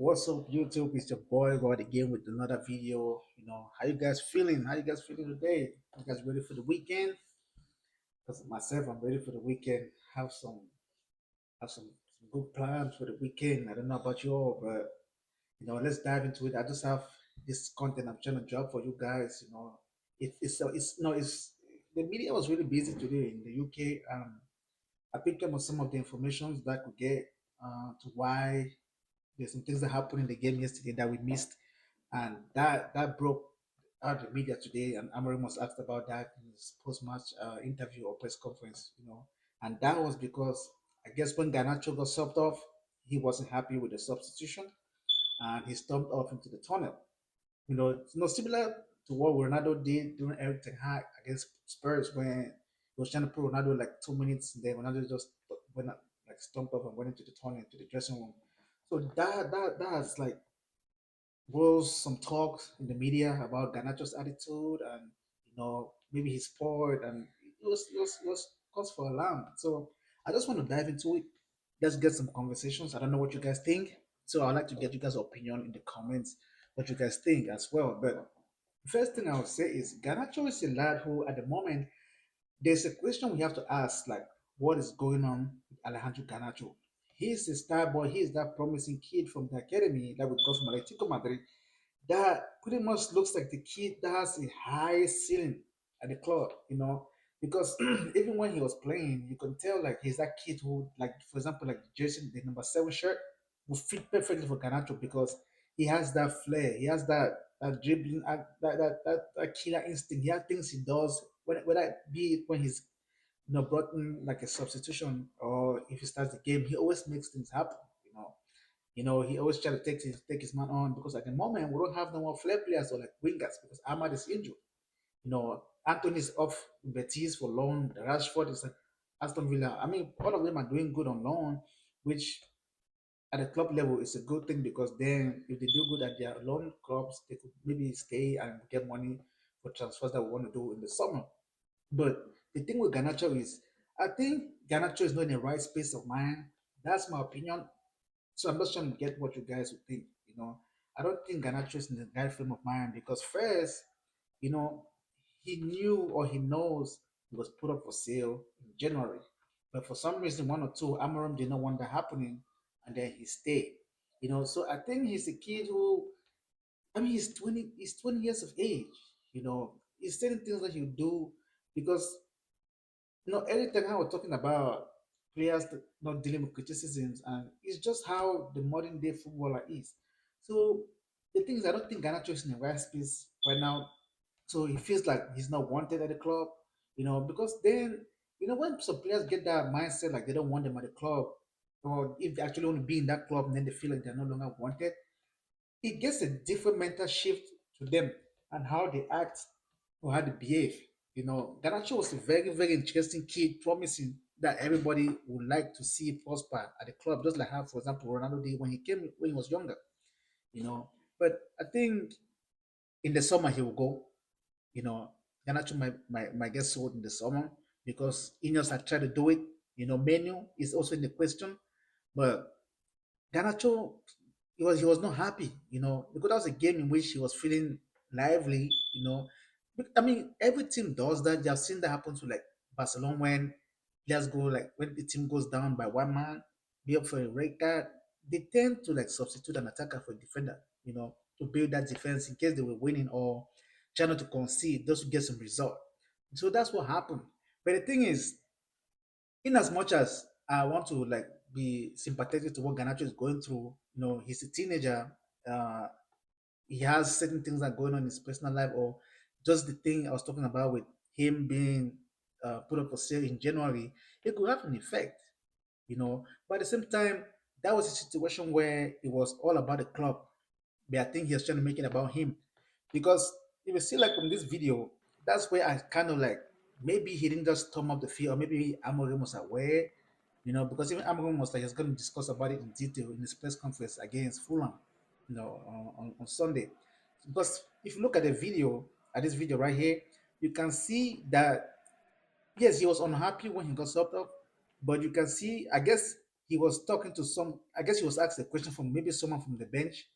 What's up, YouTube? It's your boy Rod again with another video. How you guys feeling? How you guys feeling today? You guys ready for the weekend? Because myself, I'm ready for the weekend. Have some good plans for the weekend. I don't know about you all, but let's dive into it. I just have this content I'm trying to drop for you guys. It's no, it's the media was really busy today in the UK. I picked up on some of the information that I could get to why there's some things that happened in the game yesterday that we missed, and that broke out the media today. And Amorim was asked about that in his post-match interview or press conference. And that was because I guess when Garnacho got subbed off, he wasn't happy with the substitution, and he stormed off into the tunnel. Similar to what Ronaldo did during Eric Ten Hag against Spurs when he was trying to put Ronaldo like 2 minutes, and then Ronaldo just went up, like stomped off and went into the tunnel, into the dressing room. So that's like was some talk in the media about Garnacho's attitude and maybe his sport, and it was cause for alarm. So I just want to dive into it. Let's get some conversations. I don't know what you guys think, so I'd like to get you guys' opinion in the comments, what you guys think as well. But the first thing I would say is Garnacho is a lad who, at the moment, there's a question we have to ask, like, what is going on with Alejandro Garnacho? He's a star boy. He's that promising kid from the academy that we got from Atletico Madrid that pretty much looks like the kid that has a high ceiling at the club, because even when he was playing, you could tell like he's that kid who, like, for example, like the jersey, the number 7 shirt would fit perfectly for Garnacho because he has that flair, he has that dribbling, that killer instinct. He has things he does whether it be it when he's brought in like a substitution or if he starts the game, he always makes things happen. He always try to take his man on because at the moment we don't have no more flair players or like wingers because Ahmad is injured. Anthony's off Betis for loan. Rashford is at Aston Villa. I mean, all of them are doing good on loan, which at the club level is a good thing because then if they do good at their loan clubs, they could maybe stay and get money for transfers that we want to do in the summer. But the thing with Garnacho is, I think Garnacho is not in the right space of mind. That's my opinion. So I'm just trying to get what you guys would think. I don't think Garnacho is in the right frame of mind because first, you know, he knew or he knows he was put up for sale in January, but for some reason, one or two, Amaram did not want that happening, and then he stayed. So I think he's a kid who, I mean, he's 20 years of age. He's certain things that you do because every time I was talking about players not dealing with criticisms, and it's just how the modern day footballer is. So the thing is, I don't think Garnacho is in the right space right now. So he feels like he's not wanted at the club, because then, when some players get that mindset, like they don't want them at the club, or if they actually want to be in that club and then they feel like they're no longer wanted, it gets a different mental shift to them and how they act or how they behave. Ganacho was a very, very interesting kid, promising that everybody would like to see prosper at the club, just like how, for example, Ronaldo did when he came when he was younger. You know, but I think in the summer he will go. You know, Ganacho might get sold in the summer because Ineos had tried to do it. Menu is also in the question, but Garnacho, he was not happy, because that was a game in which he was feeling lively. I mean, every team does that. I've seen that happen to like Barcelona when players go like when the team goes down by one man, be up for a red card, they tend to like substitute an attacker for a defender, to build that defense in case they were winning or try not to concede, just to get some result. So that's what happened. But the thing is, in as much as I want to like be sympathetic to what Ganacho is going through, he's a teenager. Uh, he has certain things that are going on in his personal life, or just the thing I was talking about with him being put up for sale in January, it could have an effect, But at the same time, that was a situation where it was all about the club, but I think he was trying to make it about him. Because if you see like from this video, that's where I kind of like maybe he didn't just storm up the field, or maybe Amorim was aware, because even Amorim was like he's going to discuss about it in detail in his press conference against Fulham, on Sunday. Because if you look at the video, at this video right here, you can see that yes, he was unhappy when he got subbed up, but you can see, I guess he was talking to some. I guess he was asked a question from maybe someone from the bench,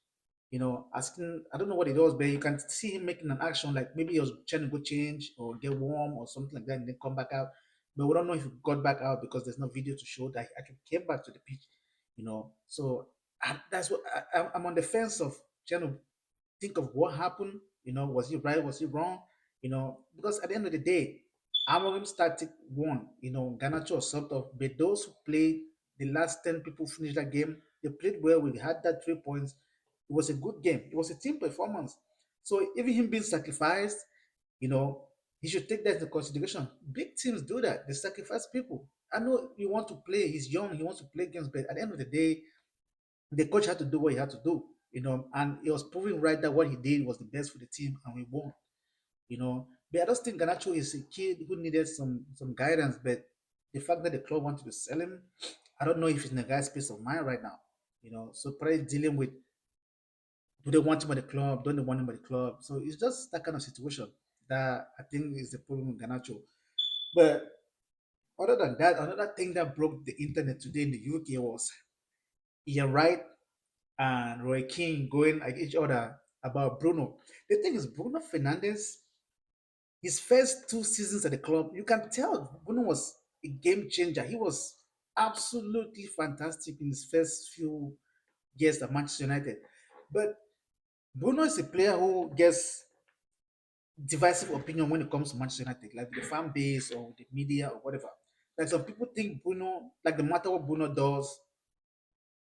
asking, I don't know what it was, but you can see him making an action like maybe he was trying to go change or get warm or something like that and then come back out. But we don't know if he got back out because there's no video to show that he actually came back to the pitch. So that's what I'm on the fence of trying to think of what happened. Was he right? Was he wrong? Because at the end of the day, Amorim started one. Garnacho was sort of, but those who played the last 10 people finished that game. They played well. We had that 3 points. It was a good game. It was a team performance. So even him being sacrificed, you know, he should take that into consideration. Big teams do that. They sacrifice people. I know you want to play. He's young. He wants to play games, but at the end of the day, the coach had to do what he had to do. And he was proving right that what he did was the best for the team, and we won. But I just think Ganacho is a kid who needed some guidance. But the fact that the club wanted to sell him, I don't know if he's in a guy's space of mind right now. So probably dealing with, do they want him at the club? Don't they want him at the club? So it's just that kind of situation that I think is the problem with Ganacho. But other than that, another thing that broke the internet today in the UK was Ian Wright and Roy Keane going at each other about Bruno. The thing is, Bruno Fernandes, his first 2 seasons at the club, you can tell Bruno was a game changer. He was absolutely fantastic in his first few years at Manchester United. But Bruno is a player who gets divisive opinion when it comes to Manchester United, like the fan base or the media or whatever. Like some people think Bruno, like no matter what Bruno does,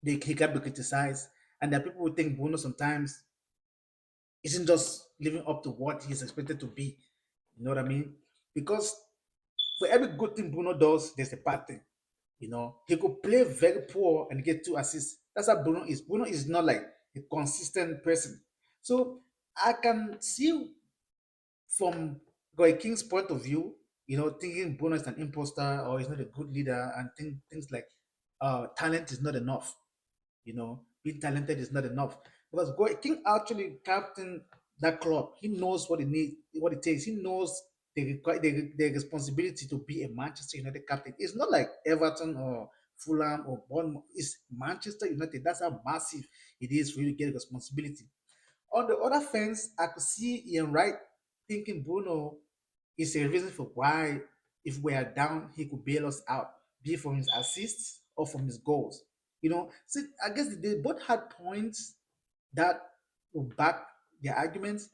he can be criticized. And there are people who think Bruno sometimes isn't just living up to what he's expected to be. You know what I mean? Because for every good thing Bruno does, there's a bad thing. He could play very poor and get 2 assists. That's how Bruno is. Bruno is not like a consistent person. So I can see from Goy King's point of view, thinking Bruno is an imposter or he's not a good leader and things like talent is not enough. Being talented is not enough. Because Goy King actually captain that club. He knows what it needs, what it takes. He knows the responsibility to be a Manchester United captain. It's not like Everton or Fulham or Bournemouth. It's Manchester United. That's how massive it is for you to get responsibility. On the other fence, I could see Ian Wright thinking Bruno is a reason for why, if we are down, he could bail us out, be it from his assists or from his goals. So I guess they both had points that will back their arguments,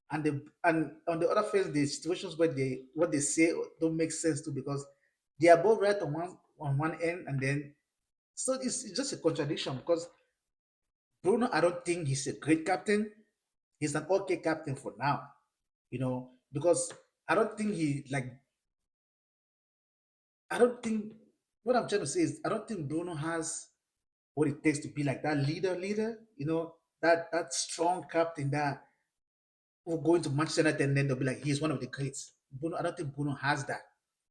and on the other fence, the situations where what they say don't make sense too because they are both right on one end, and then so it's just a contradiction because Bruno, I don't think he's a great captain. He's an okay captain for now, because I don't think I don't think, what I'm trying to say is, I don't think Bruno has what it takes to be like that leader, that strong captain that will go into Manchester United and then they'll be like, he's one of the greats. Bruno, I don't think Bruno has that,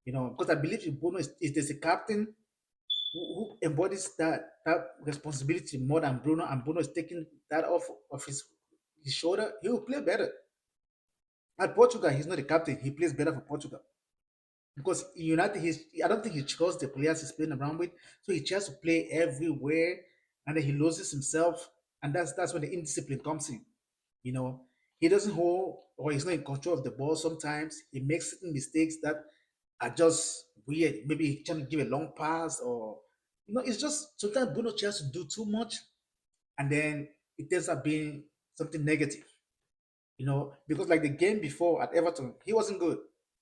because I believe if Bruno is there's a captain who embodies that responsibility more than Bruno, and Bruno is taking that off of his shoulder, he will play better. At Portugal, he's not a captain. He plays better for Portugal because in United, I don't think he trusts the players he's playing around with, so he tries to play everywhere, and then he loses himself, and that's when the indiscipline comes in. You know, he doesn't hold or he's not in control of the ball. Sometimes he makes certain mistakes that are just weird. Maybe he's trying to give a long pass, or it's just sometimes Bruno tries to do too much, and then it ends up being something negative. Because like the game before at Everton, he wasn't good.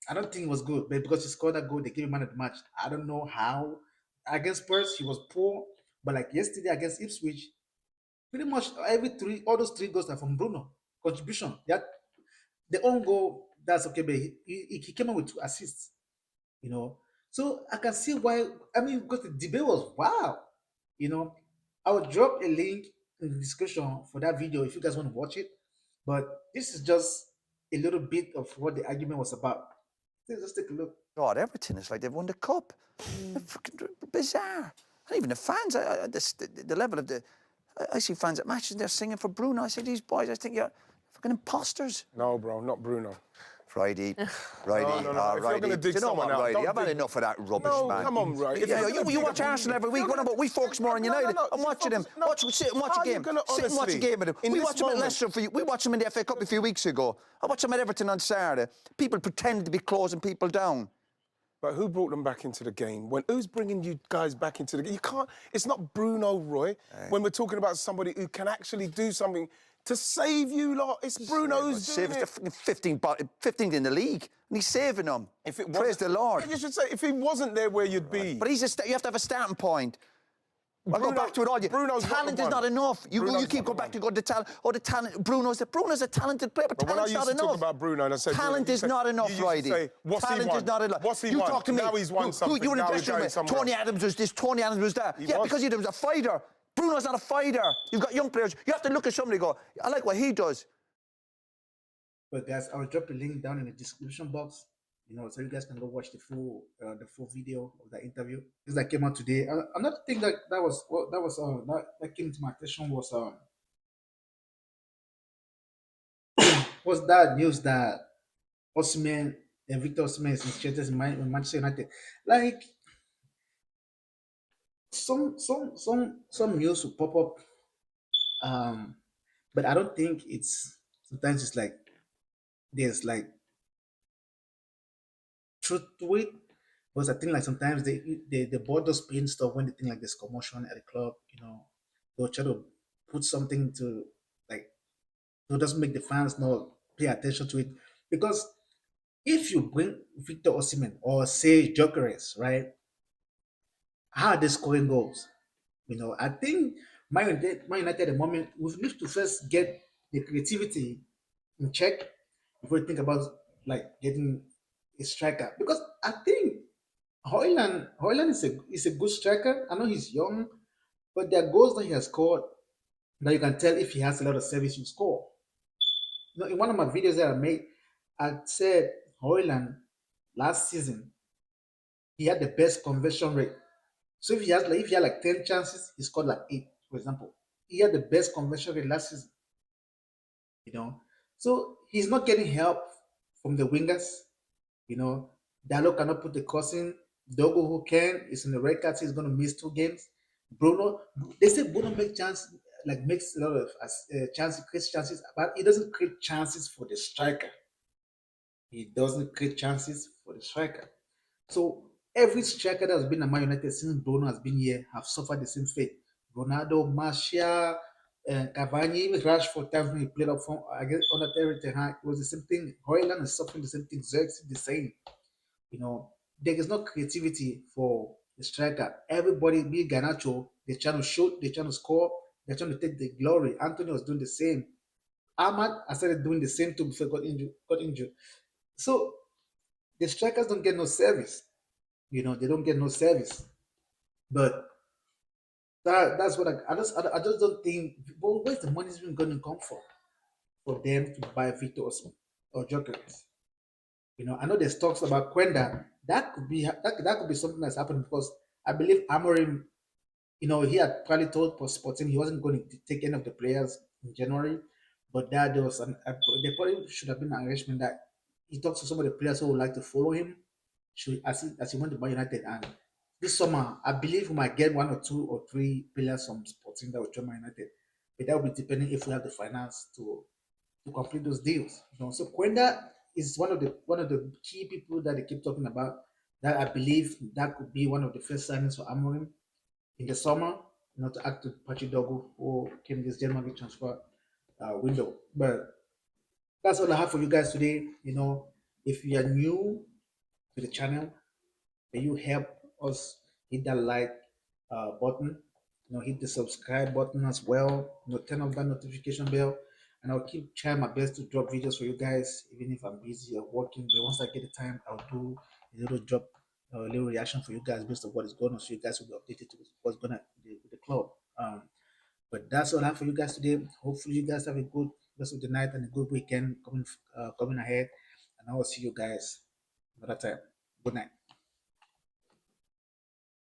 I don't think he was good, but because he scored that goal, they gave him man of the match. I don't know how. Against Spurs, he was poor, but like yesterday against Ipswich, pretty much all those three goals are from Bruno contribution. That the own goal, that's okay, but he came up with 2 assists. You know, so I can see why. I mean, because the debate was wow. You know, I will drop a link in the description for that video if you guys want to watch it. But this is just a little bit of what the argument was about. Let's take a look. God, everything is like they've won the cup. It's fucking bizarre. And even the fans, the level of I see fans at matches, they're singing for Bruno. I say, these boys, I think you're fucking imposters. No, bro, not Bruno. Righty. No. If you're gonna dig Do you know someone what, out, Righty? don't I've had dig- enough of that rubbish, No, man. come on, right. If Yeah, you're gonna you dig watch a- Arsenal every week. What about we focus more on United? And watching them. Sit and watch a How are you game. gonna Sit and watch a honestly, game with them. in We this watched them at moment- Leicester for you. We watched them in the FA Cup a few weeks ago. I watched them at Everton on Saturday. People pretended to be closing people down. But who brought them back into the game? Who's bringing you guys back into the game? You can't. It's not Bruno, Roy. When we're talking about somebody who can actually do something to save you lot, it's Bruno who's doing Saved it. the 15th in the league, and he's saving them. If it Praise wasn't- the Lord. Yeah, you should say if he wasn't there, where you'd be. But you have to have a starting point. I'll go Bruno- back to it all. Bruno's not Talent the is one. not enough. You Bruno's keep not going the back to go to talent. Oh, the talent. Bruno's a talented player, but But when I talent's used not to talk enough. about Bruno and I said Talent you is say- not you enough, used to Righty. say, what's he Talent won? is not enough. What's he you won? talk to me. Now he's won something. You in the Now he's dressing room. going somewhere Tony Adams was this. Tony Adams was that. He Yeah, was. because he was a fighter. Bruno's not a fighter. You've got young players. You have to look at somebody and go, I like what he does. But guys, I'll drop the link down in the description box. So you guys can go watch the full video of that interview. This that came out today. Another thing that came to my attention was was that news that Osimhen and Victor Osimhen is interested in Manchester United. Like some news will pop up, but I don't think it's sometimes it's like there's like truth to it, because I think like sometimes the board does pain stuff when they think like there's commotion at the club. They'll try to put something to like to just make the fans not pay attention to it. Because if you bring Victor Osimhen or say Gyökeres, right, how are they scoring goals? I think Man United at the moment we need to first get the creativity in check before you think about like getting a striker, because I think Hoyland is a good striker. I know he's young, but there are goals that he has scored that you can tell if he has a lot of service you score. In one of my videos that I made, I said Hoyland last season he had the best conversion rate. So if he had like 10 chances, he scored like 8, for example. He had the best conversion rate last season. So he's not getting help from the wingers. Dalot cannot put the cross in. Dogo, who can, is in the red card. He's going to miss 2 games. Bruno, they say Bruno makes a lot of chances, creates chances, but he doesn't create chances for the striker. He doesn't create chances for the striker. So every striker that has been at Man United since Bruno has been here have suffered the same fate. Ronaldo, Martial, Cavani, even Rashford, times when he played up front against under Terry Ten Hag, it was the same thing. Hoyland is suffering the same thing. Zerk's the same. There is no creativity for the striker. Everybody, be Garnacho, they're trying to shoot, they're trying to score, they're trying to take the glory. Anthony was doing the same. Ahmad, I started doing the same too before he got injured. So the strikers don't get no service. They don't get no service. But that's what I just don't think. Well, where's the money even going to come from for them to buy Victor Osimhen or Gyökeres? I know there's talks about Quenda. That could be something that's happened, because I believe Amorim, he had probably told Sporting he wasn't going to take any of the players in January, but that there was there probably should have been an arrangement that he talks to some of the players who would like to follow him, as he went to Man United. And this summer, I believe we might get 1 or 2 or 3 players from Sporting that will join Man United, but that will be depending if we have the finance to complete those deals. So Quenda is one of the key people that they keep talking about. That I believe that could be one of the first signings for Amorim in the summer, to act with Pachidogo, who came this January transfer window. But that's all I have for you guys today. If you are new to the channel, may you help us hit that like button, hit the subscribe button as well, turn on that notification bell, and I'll keep trying my best to drop videos for you guys, even if I'm busy or working. But once I get the time, I'll do a little reaction for you guys based on what is going on, so you guys will be updated to what's going on with the club. But that's all I have for you guys today. Hopefully, you guys have a good rest of the night and a good weekend coming ahead, and I will see you guys another time. Good night.